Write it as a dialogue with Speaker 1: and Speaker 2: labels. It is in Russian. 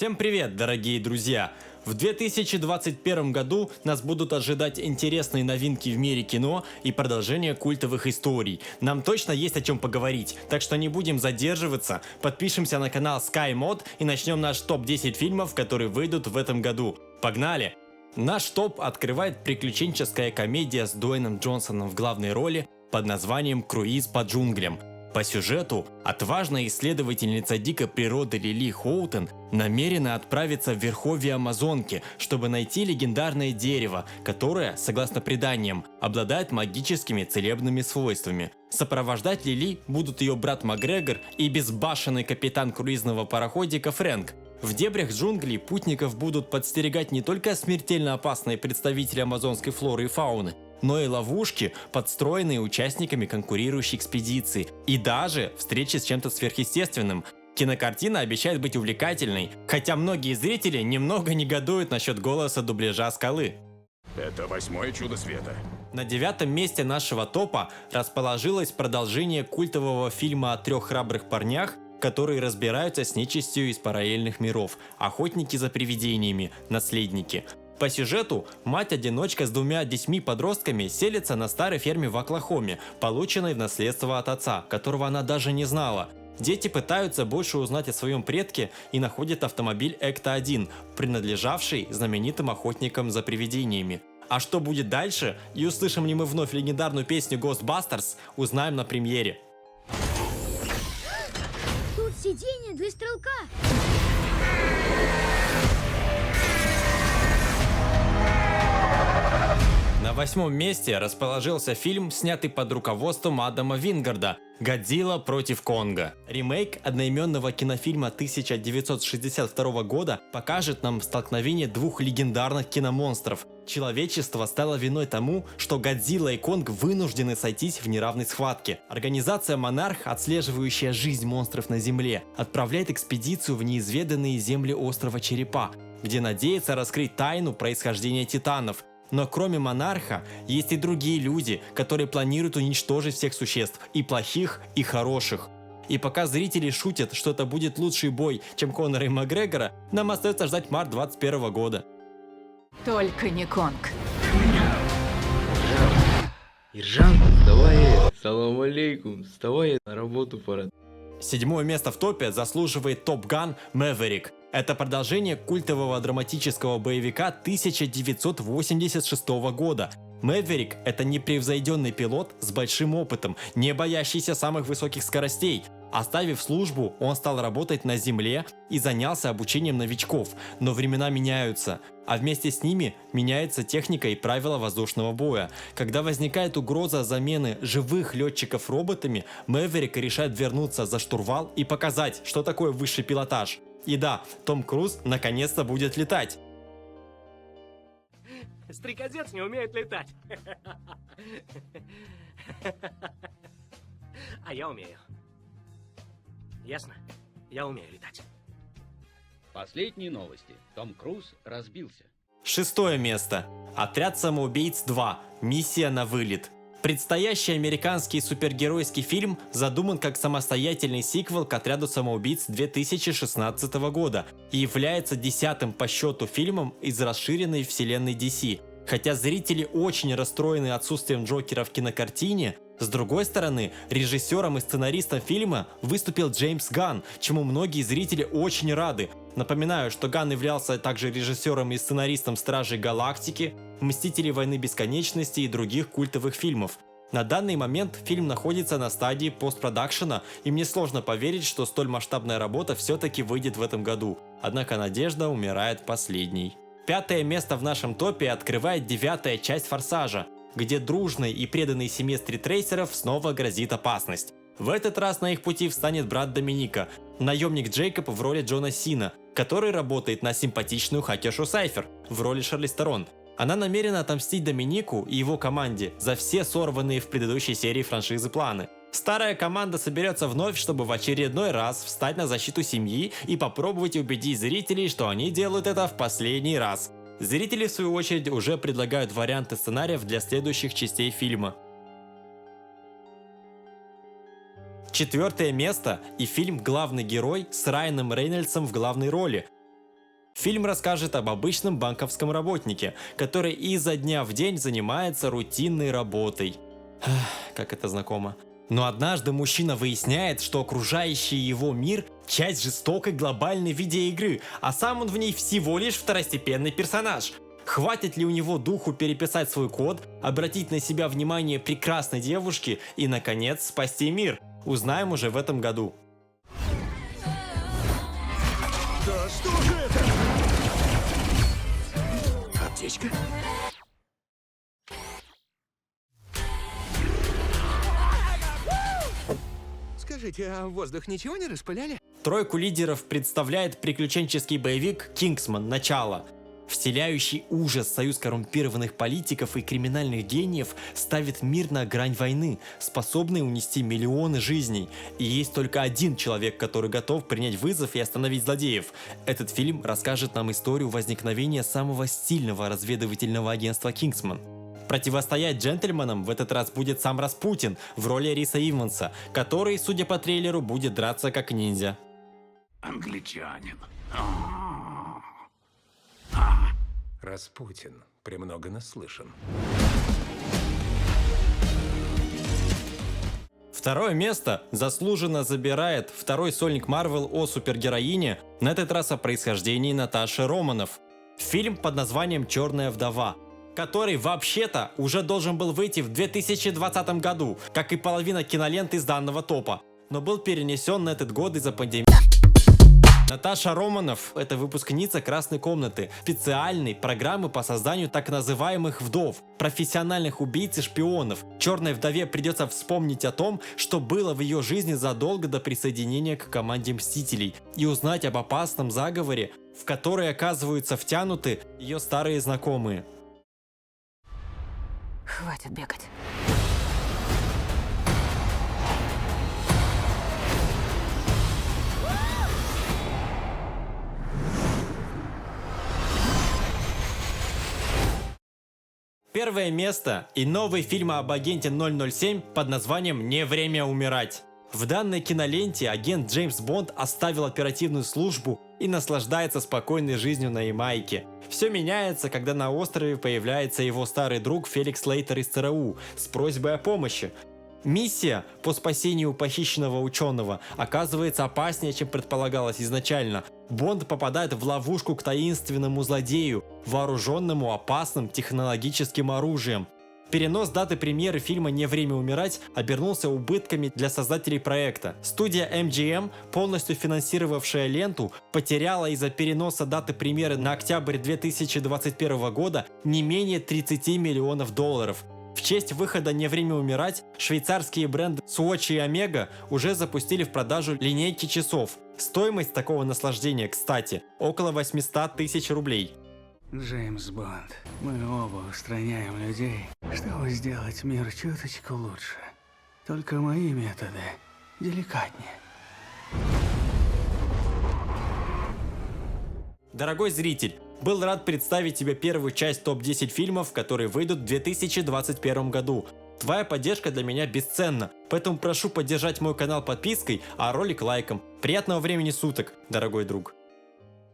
Speaker 1: Всем привет, дорогие друзья! В 2021 году нас будут ожидать интересные новинки в мире кино и продолжение культовых историй. Нам точно есть о чем поговорить, так что не будем задерживаться, подпишемся на канал SkyMod и начнем наш топ-10 фильмов, которые выйдут в этом году. Погнали! Наш топ открывает приключенческая комедия с Дуэйном Джонсоном в главной роли под названием «Круиз по джунглям». По сюжету, отважная исследовательница дикой природы Лили Хоутон намерена отправиться в верховье Амазонки, чтобы найти легендарное дерево, которое, согласно преданиям, обладает магическими целебными свойствами. Сопровождать Лили будут ее брат Макгрегор и безбашенный капитан круизного пароходика Фрэнк. В дебрях джунглей путников будут подстерегать не только смертельно опасные представители амазонской флоры и фауны, но и ловушки, подстроенные участниками конкурирующей экспедиции, и даже встречи с чем-то сверхъестественным. Кинокартина обещает быть увлекательной, хотя многие зрители немного негодуют насчет голоса дубляжа Скалы.
Speaker 2: Это 8-е чудо света.
Speaker 1: На 9-м месте нашего топа расположилось продолжение культового фильма о трех храбрых парнях, которые разбираются с нечистью из параллельных миров, охотники за привидениями, наследники. По сюжету, мать-одиночка с двумя детьми-подростками селится на старой ферме в Оклахоме, полученной в наследство от отца, которого она даже не знала. Дети пытаются больше узнать о своем предке и находят автомобиль Экта-1, принадлежавший знаменитым охотникам за привидениями. А что будет дальше, и услышим ли мы вновь легендарную песню Ghostbusters, узнаем на премьере.
Speaker 3: Тут сиденье для стрелка.
Speaker 1: На 8-м месте расположился фильм, снятый под руководством Адама Вингарда «Годзилла против Конга». Ремейк одноименного кинофильма 1962 года покажет нам столкновение двух легендарных киномонстров. Человечество стало виной тому, что Годзилла и Конг вынуждены сойтись в неравной схватке. Организация «Монарх», отслеживающая жизнь монстров на Земле, отправляет экспедицию в неизведанные земли острова Черепа, где надеется раскрыть тайну происхождения титанов. Но кроме Монарха, есть и другие люди, которые планируют уничтожить всех существ, и плохих, и хороших. И пока зрители шутят, что это будет лучший бой, чем Конора и Макгрегора, нам остается ждать март 2021 года.
Speaker 4: Только не Конг.
Speaker 5: Иржан, вставай, салам алейкум, вставай, на работу пора.
Speaker 1: 7-е место в топе заслуживает Top Gun Maverick. Это продолжение культового драматического боевика 1986 года. Мэверик – это непревзойденный пилот с большим опытом, не боящийся самых высоких скоростей. Оставив службу, он стал работать на земле и занялся обучением новичков, но времена меняются, а вместе с ними меняется техника и правила воздушного боя. Когда возникает угроза замены живых летчиков роботами, Мэверик решает вернуться за штурвал и показать, что такое высший пилотаж. И да, Том Круз наконец-то будет летать.
Speaker 6: Стрекозец не умеет летать. А я умею. Ясно? Я умею летать.
Speaker 5: Последние новости. Том Круз разбился.
Speaker 1: 6-е место. Отряд самоубийц 2. Миссия на вылет. Предстоящий американский супергеройский фильм задуман как самостоятельный сиквел к «Отряду самоубийц» 2016 года и является 10-м по счету фильмом из расширенной вселенной DC. Хотя зрители очень расстроены отсутствием Джокера в кинокартине, с другой стороны, режиссером и сценаристом фильма выступил Джеймс Ганн, чему многие зрители очень рады. Напоминаю, что Ганн являлся также режиссером и сценаристом «Стражей Галактики», «Мстителей Войны Бесконечности» и других культовых фильмов. На данный момент фильм находится на стадии постпродакшена, и мне сложно поверить, что столь масштабная работа все-таки выйдет в этом году. Однако надежда умирает последней. 5-е место в нашем топе открывает 9-я часть «Форсажа», где дружной и преданной семье стритрейсеров снова грозит опасность. В этот раз на их пути встанет брат Доминика, наемник Джейкоб в роли Джона Сина, который работает на симпатичную хакершу Сайфер в роли Шарлиз Терон. Она намерена отомстить Доминику и его команде за все сорванные в предыдущей серии франшизы планы. Старая команда соберется вновь, чтобы в очередной раз встать на защиту семьи и попробовать убедить зрителей, что они делают это в последний раз. Зрители, в свою очередь, уже предлагают варианты сценариев для следующих частей фильма. 4-е место и фильм «Главный герой» с Райаном Рейнольдсом в главной роли. Фильм расскажет об обычном банковском работнике, который изо дня в день занимается рутинной работой. Как это знакомо. Но однажды мужчина выясняет, что окружающий его мир – часть жестокой глобальной видеоигры, а сам он в ней всего лишь второстепенный персонаж. Хватит ли у него духу переписать свой код, обратить на себя внимание прекрасной девушки и, наконец, спасти мир? Узнаем уже в этом году.
Speaker 2: Да что же это? Аптечка?
Speaker 7: Скажите, а воздух ничего не распыляли?
Speaker 1: Тройку лидеров представляет приключенческий боевик «Кингсман. Начало». Вселяющий ужас союз коррумпированных политиков и криминальных гениев ставит мир на грань войны, способный унести миллионы жизней. И есть только один человек, который готов принять вызов и остановить злодеев. Этот фильм расскажет нам историю возникновения самого стильного разведывательного агентства «Кингсман». Противостоять джентльменам в этот раз будет сам Распутин в роли Риса Иванса, который, судя по трейлеру, будет драться как ниндзя.
Speaker 2: Англичанин.
Speaker 7: Распутин. Премного наслышан.
Speaker 1: Второе место заслуженно забирает второй сольник Марвел о супергероине, на этот раз о происхождении Наташи Романов. Фильм под названием «Черная вдова», который вообще-то уже должен был выйти в 2020 году, как и половина кинолент из данного топа, но был перенесен на этот год из-за пандемии. Наташа Романов – это выпускница «Красной комнаты», специальной программы по созданию так называемых вдов, профессиональных убийц и шпионов. «Черной вдове» придется вспомнить о том, что было в ее жизни задолго до присоединения к команде Мстителей, и узнать об опасном заговоре, в который оказываются втянуты ее старые знакомые.
Speaker 4: Хватит бегать.
Speaker 1: Первое место и новый фильм об агенте 007 под названием «Не время умирать». В данной киноленте агент Джеймс Бонд оставил оперативную службу и наслаждается спокойной жизнью на Ямайке. Все меняется, когда на острове появляется его старый друг Феликс Лейтер из ЦРУ с просьбой о помощи. Миссия по спасению похищенного ученого оказывается опаснее, чем предполагалось изначально. Бонд попадает в ловушку к таинственному злодею, вооруженному опасным технологическим оружием. Перенос даты премьеры фильма «Не время умирать» обернулся убытками для создателей проекта. Студия MGM, полностью финансировавшая ленту, потеряла из-за переноса даты премьеры на октябрь 2021 года не менее 30 миллионов долларов. В честь выхода «Не время умирать» швейцарские бренды Swatch и Omega уже запустили в продажу линейки часов. Стоимость такого наслаждения, кстати, около 800 тысяч рублей.
Speaker 8: Джеймс Бонд, мы оба устраняем людей, чтобы сделать мир чуточку лучше. Только мои методы деликатнее.
Speaker 1: Дорогой зритель, был рад представить тебе первую часть топ-10 фильмов, которые выйдут в 2021 году. Твоя поддержка для меня бесценна, поэтому прошу поддержать мой канал подпиской, а ролик лайком. Приятного времени суток, дорогой друг.